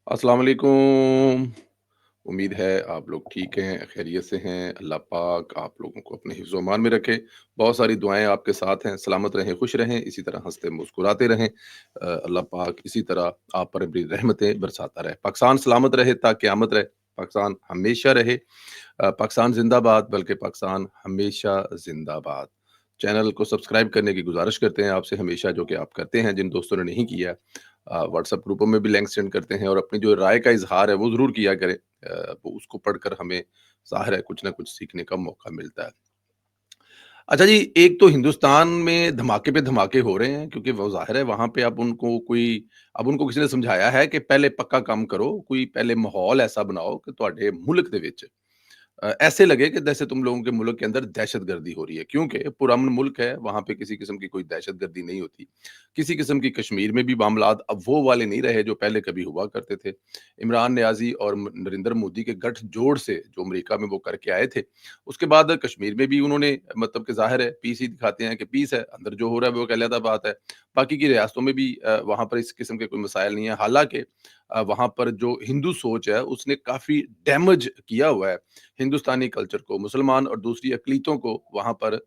अस्सलाम वालेकुम। उम्मीद है आप लोग ठीक हैं, खैरियत से हैं। अल्लाह पाक आप लोगों को अपने हिफ्ज़-ओ-अमान में रखे। बहुत सारी दुआएँ आपके साथ हैं, सलामत रहें, खुश रहें, इसी तरह हँसते मुस्कुराते रहें। अल्लाह पाक इसी तरह आप पर अपनी रहमतें बरसाता रहे। पाकिस्तान सलामत रहे ता क़यामत रहे, पाकिस्तान हमेशा रहे। पाकिस्तान ज़िंदाबाद, बल्कि पाकिस्तान हमेशा ज़िंदाबाद। चैनल को सब्सक्राइब करने की गुज़ारिश करते हैं आपसे हमेशा, जो कि आप करते हैं। जिन दोस्तों ने नहीं किया, व्हाट्सएप ग्रुपों में भी लिंक सेंड करते हैं और अपनी जो राय का इज़हार है वो ज़रूर किया करें। वो उसको पढ़कर हमें ज़ाहिर है कुछ ना कुछ सीखने का मौका मिलता है। अच्छा जी, एक तो हिंदुस्तान में धमाके पे धमाके हो रहे हैं, क्योंकि वो ज़ाहिर है वहाँ पे अब उनको किसी ने समझाया है कि पहले पक्का काम करो, कोई पहले माहौल ऐसा बनाओ कि तुहाडे मुल्क दे विच ऐसे लगे कि जैसे तुम लोगों के मुल्क के अंदर दहशतगर्दी हो रही है, क्योंकि पुरअमन मुल्क है, वहाँ पे किसी किस्म की कोई दहशतगर्दी नहीं होती। किसी किस्म की कश्मीर में भी मामलात अब वो वाले नहीं रहे जो पहले कभी हुआ करते थे। इमरान नियाज़ी और नरेंद्र मोदी के गठजोड़ से जो अमेरिका में वो करके आए थे, उसके बाद कश्मीर में भी उन्होंने मतलब कि ज़ाहिर है पीस ही दिखाते हैं कि पीस है, अंदर जो हो रहा है वो एक अलग बात है। बाकी की रियासतों में भी वहाँ पर इस किस्म के कोई मसाइल नहीं है। हालाँकि वहाँ पर जो हिंदू सोच है उसने काफ़ी डैमेज किया हुआ है हिंदुस्तानी कल्चर को, मुसलमान और दूसरी अक़लीतों को वहाँ पर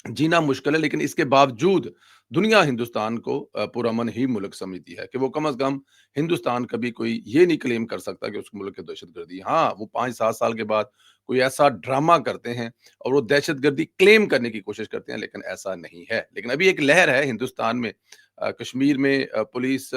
जीना मुश्किल है, लेकिन इसके बावजूद दुनिया हिंदुस्तान को पुरअमन ही मुल्क समझती है कि वो कम से कम हिंदुस्तान कभी कोई ये नहीं क्लेम कर सकता कि उस मुल्क की दहशतगर्दी। हाँ, वो 5-7 साल के बाद कोई ऐसा ड्रामा करते हैं और वो दहशतगर्दी क्लेम करने की कोशिश करते हैं, लेकिन ऐसा नहीं है। लेकिन अभी एक लहर है हिंदुस्तान में, कश्मीर में पुलिस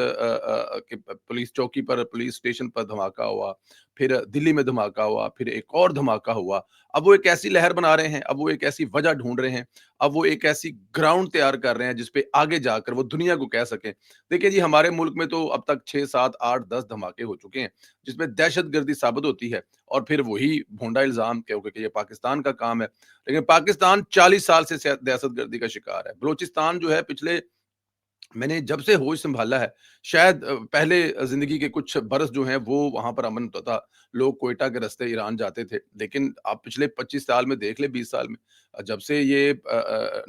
चौकी पर, पुलिस स्टेशन पर धमाका हुआ, फिर दिल्ली में धमाका हुआ, फिर एक और धमाका हुआ। अब वो एक ऐसी लहर बना रहे हैं, अब वो एक ऐसी वजह ढूँढ रहे हैं, अब वो एक ऐसी ग्राउंड तैयार कर रहे हैं जिस पे आगे जाकर वो दुनिया को कह सकें। देखिए जी, हमारे मुल्क में तो अब तक 6, 7, 8, 10 धमाके हो चुके हैं, जिसमें दहशतगर्दी साबित होती है और फिर वही भोंडा इल्ज़ाम क्योंकि ये पाकिस्तान का काम है। लेकिन पाकिस्तान 40 साल से दहशतगर्दी का शिकार है। बलूचिस्तान जो है, पिछले मैंने जब से होश संभाला है, शायद पहले ज़िंदगी के कुछ बरस जो हैं वो वहाँ पर अमन होता था। लोग क्वेटा के रास्ते ईरान जाते थे। लेकिन आप पिछले 25 साल में देख लें, 20 साल में, जब से ये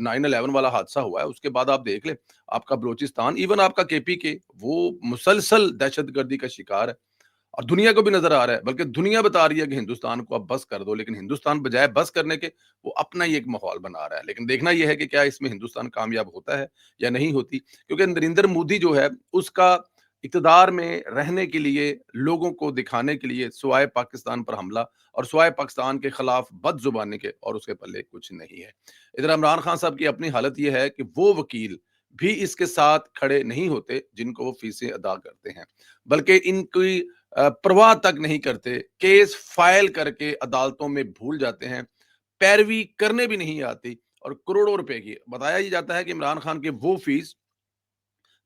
9/11 वाला हादसा हुआ है, उसके बाद आप देख लें, आपका बलूचिस्तान, इवन आपका केपीके, वो मुसलसल दहशतगर्दी का शिकार है। और दुनिया को भी नज़र आ रहा है, बल्कि दुनिया बता रही है कि हिंदुस्तान को अब बस कर दो, लेकिन हिंदुस्तान बजाय बस करने के वो अपना ही एक माहौल बना रहा है। लेकिन देखना ये है कि क्या इसमें हिंदुस्तान कामयाब होता है या नहीं होती? क्योंकि नरेंद्र मोदी जो है, उसका इक़्तिदार में रहने के लिए, लोगों को दिखाने के लिए सिवाय पाकिस्तान पर हमला और सिवाय पाकिस्तान के खिलाफ बदज़ुबानी के और उसके पल्ले कुछ नहीं है। इधर इमरान खान साहब की अपनी हालत ये है कि वो वकील भी इसके साथ खड़े नहीं होते, जिनको वो फीसें अदा करते हैं, बल्कि इनकी परवाह तक नहीं करते, केस फाइल करके अदालतों में भूल जाते हैं, पैरवी करने भी नहीं आती और करोड़ों रुपए की बताया ही जाता है कि इमरान खान के वो फीस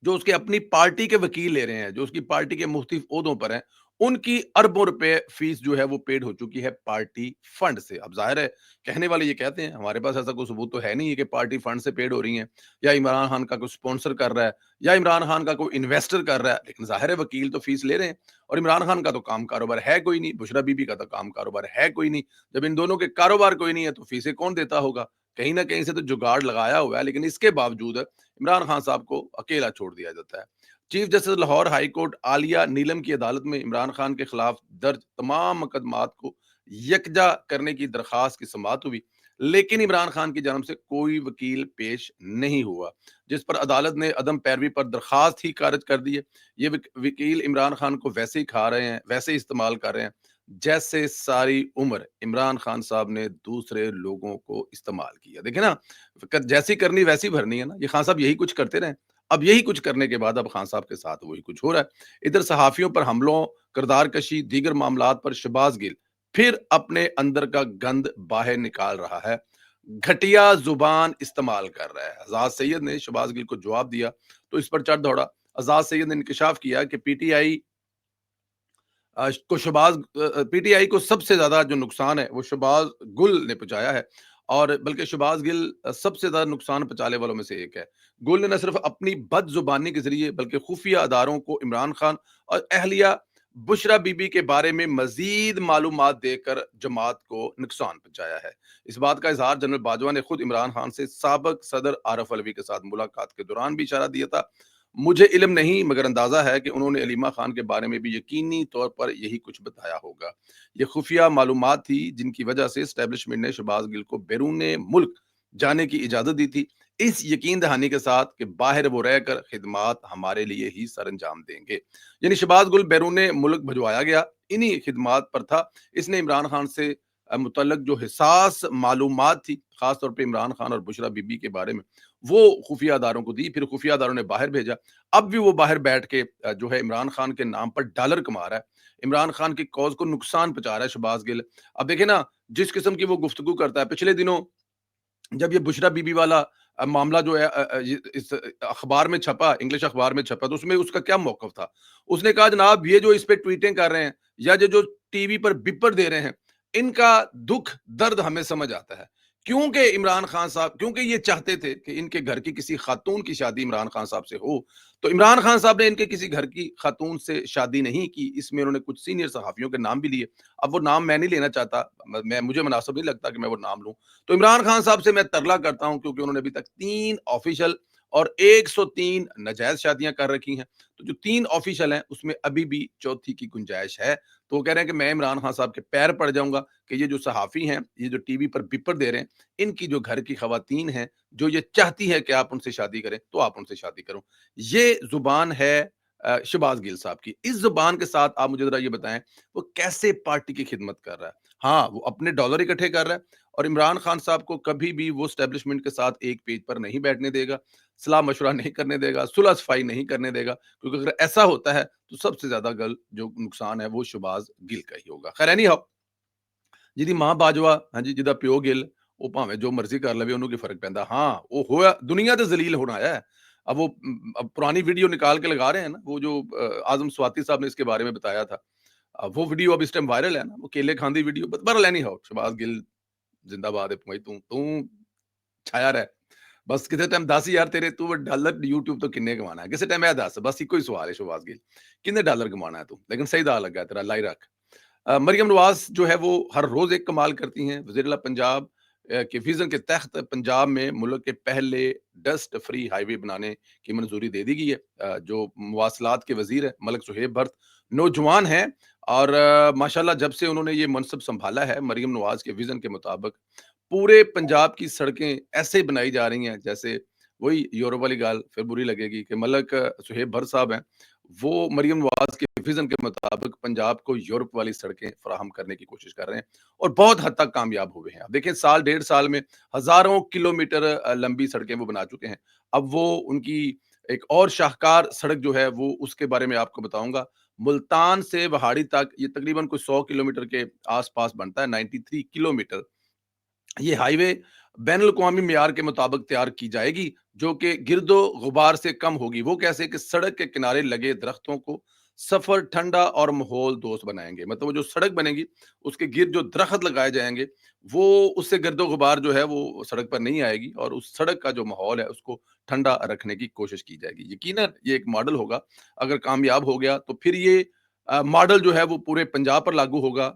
जो उसके अपनी पार्टी के वकील ले रहे हैं, जो उसकी पार्टी के मुख्तलिफ ओहदों पर हैं, उनकी अरबों रुपए फीस जो है वो पेड हो चुकी है पार्टी फंड से। अब ज़ाहिर है, कहने वाले ये कहते हैं, हमारे पास ऐसा कोई सबूत तो है नहीं है कि पार्टी फंड से पेड हो रही हैं, या इमरान खान का कोई स्पॉन्सर कर रहा है, या इमरान खान का कोई इन्वेस्टर कर रहा है। लेकिन ज़ाहिर है, वकील तो फीस ले रहे हैं और इमरान खान का तो काम कारोबार है कोई नहीं, बुशरा बीबी का तो काम कारोबार है कोई नहीं। जब इन दोनों के कारोबार कोई नहीं है, तो फीसें कौन देता होगा? कहीं न कहीं से तो जुगाड़ लगाया हुआ है, लेकिन इसके बावजूद इमरान खान साहब को अकेला छोड़ दिया जाता है। Chief justice Lahore high court Aalia Neelum की अदालत में इमरान खान के खिलाफ दर्ज तमाम मुकदमात को यकजा करने की दरखास्त की समाअत हुई, लेकिन इमरान खान की जानब से कोई वकील पेश नहीं हुआ, जिस पर अदालत ने अदम पैरवी पर दरखास्त ही खारिज कर दी है। ये वकील इमरान खान को वैसे ही खा रहे हैं, वैसे ही इस्तेमाल कर रहे हैं, जैसे सारी उम्र इमरान खान साहब ने दूसरे लोगों को इस्तेमाल किया। देखिए ना, जैसी करनी वैसी भरनी है ना, ये खान साहब यही कुछ करते रहे। अब यही कुछ करने के बाद अब खान साहब के साथ वही कुछ हो रहा है। इधर सहाफ़ियों पर हमलों, किरदार कशी, दीगर मामलात पर शहबाज गिल फिर अपने अंदर का गंद बाहर निकाल रहा है। घटिया ज़ुबान इस्तेमाल कर रहा है। आज़ाद सैयद ने शहबाज गिल को जवाब दिया, तो इस पर चढ़ दौड़ा। आज़ाद सैयद ने इंकशाफ किया कि पीटीआई को सबसे ज़्यादा जो नुकसान है, वो शहबाज गुल ने पहुँचाया है, और बल्कि शहबाज गिल सबसे ज़्यादा नुकसान पहुँचाने वालों में से एक है। गुल ने न सिर्फ़ अपनी बदज़ुबानी के ज़रिए, बल्कि खुफ़िया अदारों को इमरान खान और अहलिया बुशरा बीबी के बारे में मज़ीद मालूमात देकर जमात को नुकसान पहुँचाया है। इस बात का इज़हार जनरल बाजवा ने खुद इमरान खान से साबिक़ सदर आरिफ अलवी के साथ मुलाकात के दौरान भी इशारा दिया था। مجھے علم نہیں مگر اندازہ ہے کہ انہوں نے علیمہ خان کے بارے میں بھی یقینی طور پر یہی کچھ بتایا ہوگا۔ یہ خفیہ معلومات تھی جن کی وجہ سے اسٹیبلشمنٹ نے شہباز گل کو بیرون ملک جانے کی اجازت دی تھی، اس یقین دہانی کے ساتھ کہ باہر وہ رہ کر خدمات ہمارے لیے ہی سر انجام دیں گے۔ یعنی شہباز گل بیرون ملک بھجوایا گیا انہی خدمات پر تھا۔ اس نے عمران خان سے متعلق جو حساس معلومات تھی، خاص طور پہ عمران خان اور بشرا بی بی کے بارے میں، وہ خفیہ اداروں کو دی، پھر خفیہ اداروں نے باہر بھیجا۔ اب بھی وہ باہر بیٹھ کے جو ہے عمران خان کے نام پر ڈالر کما رہا ہے، عمران خان کی کاز کو نقصان پہنچا رہا ہے شہباز گل۔ اب دیکھیں نا، جس قسم کی وہ گفتگو کرتا ہے، پچھلے دنوں جب یہ بشرا بی بی والا معاملہ جو ہے اس اخبار میں چھپا، انگلش اخبار میں چھپا، تو اس میں اس کا کیا موقف تھا؟ اس نے کہا جناب یہ جو اس پہ ٹویٹیں کر رہے ہیں یا یہ جو ٹی وی پر بپر دے رہے ہیں، ان کا دکھ درد ہمیں سمجھ آتا ہے، کیونکہ عمران خان صاحب کیونکہ یہ چاہتے تھے کہ ان کے گھر کی کسی خاتون کی شادی عمران خان صاحب سے ہو، تو عمران خان صاحب نے ان کے کسی گھر کی خاتون سے شادی نہیں کی۔ اس میں انہوں نے کچھ سینئر صحافیوں کے نام بھی لیے، اب وہ نام میں نہیں لینا چاہتا، مجھے مناسب نہیں لگتا کہ میں وہ نام لوں۔ تو عمران خان صاحب سے میں ترلا کرتا ہوں کیونکہ انہوں نے ابھی تک 3 آفیشل اور 103 ناجائز شادیاں کر رکھی ہیں، تو جو 3 آفیشل ہیں اس میں ابھی بھی چوتھی کی گنجائش ہے۔ تو وہ کہہ رہے ہیں کہ میں عمران خان صاحب کے پیر پڑ جاؤں گا کہ یہ جو صحافی ہیں، یہ جو ٹی وی پر بپر دے رہے ہیں، ان کی جو گھر کی خواتین ہیں جو یہ چاہتی ہے کہ آپ ان سے شادی کریں تو آپ ان سے شادی کرو۔ یہ زبان ہے شہباز گل صاحب کی۔ اس زبان کے ساتھ آپ مجھے ذرا یہ بتائیں وہ کیسے پارٹی کی خدمت کر رہا ہے؟ ہاں وہ اپنے ڈالر اکٹھے کر رہا ہے، اور عمران خان صاحب کو کبھی بھی وہ اسٹیبلشمنٹ کے ساتھ ایک پیج پر نہیں بیٹھنے دے گا، صلاح مشورہ نہیں کرنے دے گا، صلح صفائی نہیں کرنے دے گا، کیونکہ اگر ایسا ہوتا ہے تو سب سے زیادہ جو نقصان ہے وہ شہباز گل کا ہی ہوگا۔ خیر اینی ہاؤ، جی ماں باجوا ہاں جی جدا پیو گل وہ بھاویں جو مرضی کر لے انہوں کی فرق پیندا، ہاں وہ ہوا دنیا تے ذلیل ہونا آیا ہے۔ اب وہ اب پرانی ویڈیو نکال کے لگا رہے ہیں نا، وہ جو اعظم سواتی صاحب نے اس کے بارے میں بتایا تھا، وہ ویڈیو اب اس ٹائم وائرل ہے نا، وہ کیلے کھاندی ویڈیو، بہرحال اینی ہاؤ شہباز گل زندہ باد ہے بھائی، تو چھایا رہ بس کسی ٹائم دس یار تیرے تو ڈالر یوٹیوب تو کنے کمانا ہے، کسی ٹائم یہ دس بس ایک ہی سوال ہے شہباز گل، کنے ڈالر کمانا ہے تو، لیکن صحیح دا لگا ہے تیرا، لائی رکھ۔ مریم نواز جو ہے وہ ہر روز ایک کمال کرتی ہیں۔ وزیر اعلیٰ پنجاب کے ویژن کے تحت پنجاب میں ملک کے پہلے ڈسٹ فری ہائی وے بنانے کی منظوری دے دی گئی ہے۔ جو مواصلات کے وزیر ہیں ملک صہیب بھرت نوجوان ہیں، اور ماشاءاللہ جب سے انہوں نے یہ منصب سنبھالا ہے، مریم نواز کے ویژن کے مطابق پورے پنجاب کی سڑکیں ایسے بنائی جا رہی ہیں جیسے وہی یورپ والی گال پھر بری لگے گی کہ ملک صہیب بھرت صاحب ہیں، وہ مریم نواز کے ویژن کے مطابق پنجاب کو یورپ والی سڑکیں فراہم کرنے کی کوشش کر رہے ہیں، اور بہت حد تک کامیاب ہوئے ہیں۔ اب دیکھیں سال ڈیڑھ سال میں ہزاروں کلومیٹر لمبی سڑکیں وہ بنا چکے ہیں۔ اب وہ ان کی ایک اور شاہکار سڑک جو ہے وہ اس کے بارے میں آپ کو بتاؤں گا، ملتان سے وہاڑی تک یہ تقریباً کوئی 100 کلومیٹر کے آس پاس بنتا ہے، 93 کلومیٹر۔ یہ ہائی وے بین الاقوامی معیار کے مطابق تیار کی جائے گی، جو کہ گرد و غبار سے کم ہوگی۔ وہ کیسے کہ سڑک کے کنارے لگے درختوں کو سفر ٹھنڈا اور ماحول دوست بنائیں گے، مطلب وہ جو سڑک بنے گی اس کے گرد جو درخت لگائے جائیں گے، وہ اس سے گرد و غبار جو ہے وہ سڑک پر نہیں آئے گی، اور اس سڑک کا جو ماحول ہے اس کو ٹھنڈا رکھنے کی کوشش کی جائے گی۔ یقیناً یہ ایک ماڈل ہوگا، اگر کامیاب ہو گیا تو پھر یہ ماڈل جو ہے وہ پورے پنجاب پر لاگو ہوگا۔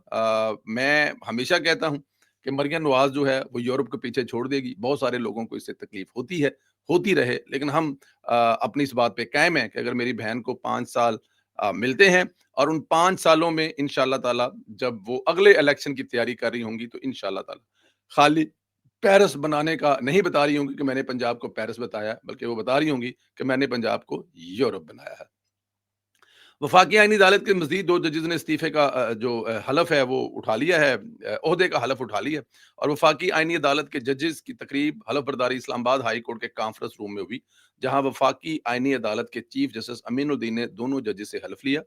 میں ہمیشہ کہتا ہوں کہ مریم نواز جو ہے وہ یورپ کو پیچھے چھوڑ دے گی، بہت سارے لوگوں کو اس سے تکلیف ہوتی ہے، ہوتی رہے، لیکن ہم اپنی اس بات پہ قائم ہیں کہ اگر میری بہن کو 5 سال ملتے ہیں، اور ان 5 سالوں میں انشاءاللہ تعالی جب وہ اگلے الیکشن کی تیاری کر رہی ہوں گی تو انشاءاللہ تعالی خالی پیرس بنانے کا نہیں بتا رہی ہوں گی کہ میں نے پنجاب کو پیرس بتایا، بلکہ وہ بتا رہی ہوں گی کہ میں نے پنجاب کو یورپ بنایا ہے۔ وفاقی آئینی عدالت کے مزید 2 ججز نے استعفے کا جو حلف ہے وہ اٹھا لیا ہے، عہدے کا حلف اٹھا لیا، اور وفاقی آئینی عدالت کے ججز کی تقریب حلف برداری اسلام آباد ہائی کورٹ کے کانفرنس روم میں ہوئی، جہاں وفاقی آئینی عدالت کے چیف جسٹس امین الدین نے دونوں ججز سے حلف لیا۔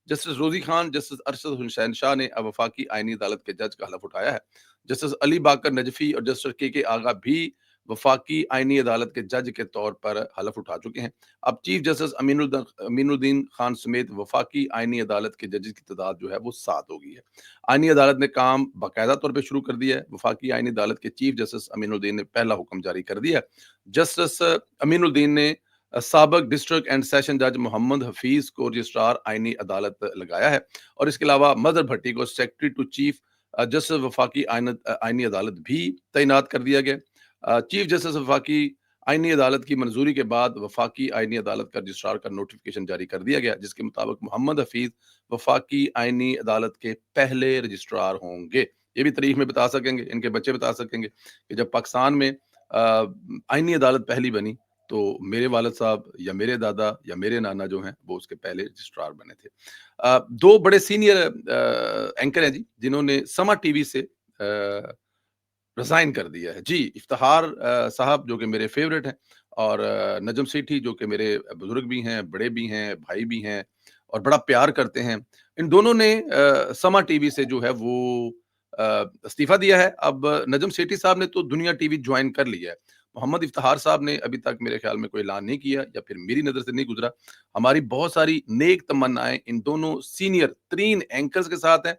جسٹس روزی خان، جسٹس ارشد حسین شاہ نے وفاقی آئینی عدالت کے جج کا حلف اٹھایا ہے۔ جسٹس علی باقر نجفی اور جسٹس کے آغا بھی وفاقی آئینی عدالت کے جج کے طور پر حلف اٹھا چکے ہیں۔ اب چیف جسٹس امین الدین خان سمیت وفاقی آئینی عدالت کے ججز کی تعداد جو ہے وہ 7 ہو گئی ہے۔ آئینی عدالت نے کام باقاعدہ طور پہ شروع کر دیا ہے۔ وفاقی آئینی عدالت کے چیف جسٹس امین الدین نے پہلا حکم جاری کر دیا ہے۔ جسٹس امین الدین نے سابق ڈسٹرکٹ اینڈ سیشن جج محمد حفیظ کو رجسٹرار آئینی عدالت لگایا ہے، اور اس کے علاوہ مظہر بھٹی کو سیکرٹری ٹو چیف جسٹس وفاقی آئینی عدالت بھی تعینات کر دیا گیا۔ چیف جسٹس وفاقی आईनी अदालत की मंजूरी के बाद वफाकी आईनी अदालत का रजिस्ट्रार का नोटिफिकेशन जारी कर दिया गया, जिसके मुताबिक मोहम्मद हफीज वफाकी आईनी अदालत के पहले रजिस्ट्रार होंगे। ये भी तारीख में बता सकेंगे, इनके बच्चे बता सकेंगे कि जब पाकिस्तान में आईनी अदालत पहली बनी तो मेरे वालिद साहब या मेरे दादा या मेरे नाना जो हैं वो उसके पहले रजिस्ट्रार बने थे। दो बड़े सीनियर एंकर हैं जी, जिन्होंने समा टीवी से रिज़ाइन कर दिया है। जी, इफ्तिखार साहब जो कि मेरे फ़ेवरेट हैं, और नजम सेठी जो कि मेरे बुज़ुर्ग भी हैं, बड़े भी हैं, भाई भी हैं और बड़ा प्यार करते हैं। इन दोनों ने समा टीवी से जो है वो इस्तीफ़ा दिया है। अब नजम सेठी साहब ने तो दुनिया टीवी जॉइन कर लिया है। मोहम्मद इफ्तिखार साहब ने अभी तक मेरे ख़्याल में कोई ऐलान नहीं किया या फिर मेरी नज़र से नहीं गुज़रा। हमारी बहुत सारी नेक तमन्नाएँ इन दोनों सीनियर तरीन एंकर्स के साथ हैं।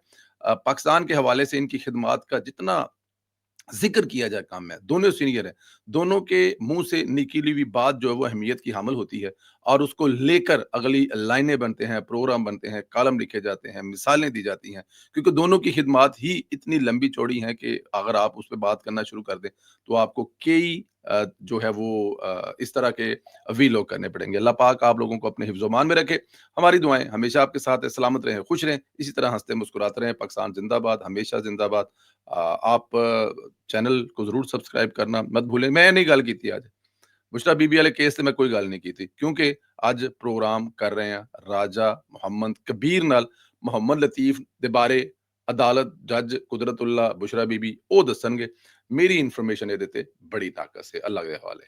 पाकिस्तान के हवाले से इनकी खिदमात का जितना ज़िक्र किया जाए काम में, दोनों सीनियर हैं, दोनों के मुँह से निकली हुई बात जो है वो अहमियत की हामिल होती है और उसको लेकर अगली लाइनें बनते हैं, प्रोग्राम बनते हैं, कॉलम लिखे जाते हैं, मिसालें दी जाती हैं, क्योंकि दोनों की खिदमात ही इतनी लंबी-चौड़ी हैं कि अगर आप उस पे बात करना शुरू कर दें, तो आपको कई जो है वो इस तरह के वीलॉग करने पड़ेंगे। अल्लाह पाक आप लोगों को अपने हिफ्ज़-ओ-मान में रखे। हमारी दुआएँ हमेशा आपके साथ हैं, सलामत रहें, खुश रहें, इसी तरह हँसते मुस्कुराते रहें। पाकिस्तान ज़िंदाबाद, हमेशा ज़िंदाबाद। आप चैनल को ज़रूर सब्सक्राइब करना मत भूलें। मैं नहीं गल कीती अज, बुशरा बीबी वाले केस से मैं कोई गल नहीं की थी, क्योंकि अज प्रोग्राम कर रहे हैं राजा मुहम्मद कबीर नाल, मुहम्मद लतीफ़ दे बारे अदालत, जज कुदरतुल्लाह, बुशरा बीबी ओ दस्सणगे। मेरी इन्फॉर्मेशन इहदे ते बड़ी ताकत से। अल्लाह दे हवाले।